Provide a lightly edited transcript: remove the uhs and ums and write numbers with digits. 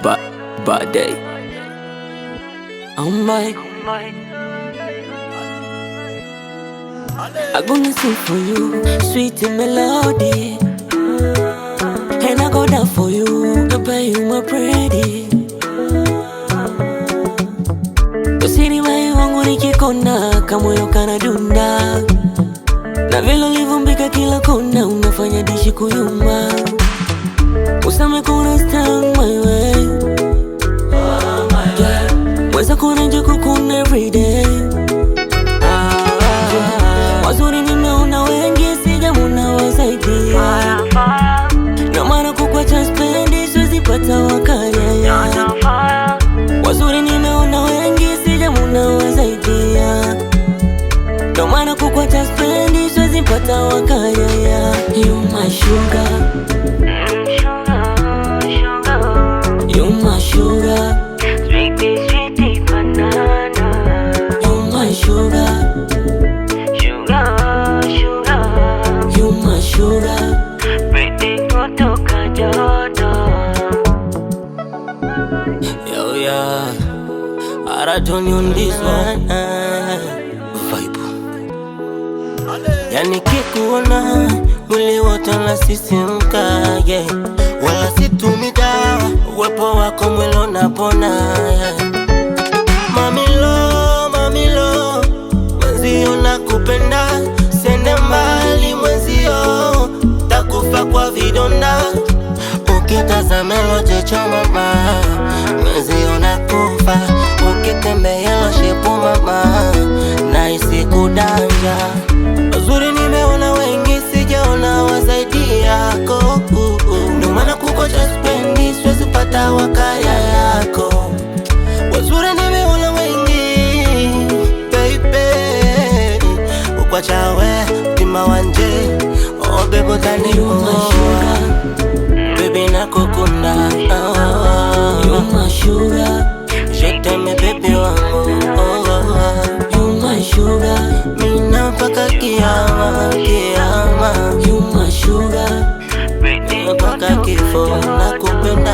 Bad day. Oh my, I'm gonna sing for you, sweet melody. And I go down for you, to pay you my pretty. Usini mai wangu nikikona, kamoyo kanadunda. Na vile ulivumbika kila kona, unafanya dishi kuyuma. Usame kuna stand my way. Mweza kuna njuku kuna everyday. Wazuri nimeona wengi, sijamuna wazaidi. Na maana kukwacha spendi, siwezi pata wakaya. Wazuri nimeona wengi, sijamuna wazaidi. Na maana kukwacha spendi, siwezi pata wakaya. You my sugar, you my sugar, sweetie banana. you my sugar, you my sugar. Pretty kutoka joto. Yo, yeah, I don't on this one. Vibe. Yani kikuona mwili wote unasisimka, yeah. Wala situmida uwepo wako mwili unapona, yeah. Mamilo, mwenzio nakupenda. Sende mbali mwenzio, takufa kwa vidonda. Ukitazame lojecho mama, mwenzio nakufa. Ukitembea lo shepu mama, naisi kudanja. Uzuri nimeona wengi, sijaona wazaidi yako. Ndio maana kukocha spendi, siwezi pata wakaya yako. Wazuri nimeona wengi, baby. Ukwacha we, tima wanje. Oh baby utani umoa, baby nakukunda. You my sugar, je t'aime baby wangu. You my sugar, mina mpaka kiyama. You my sugar, mpaka kifo nakupenda.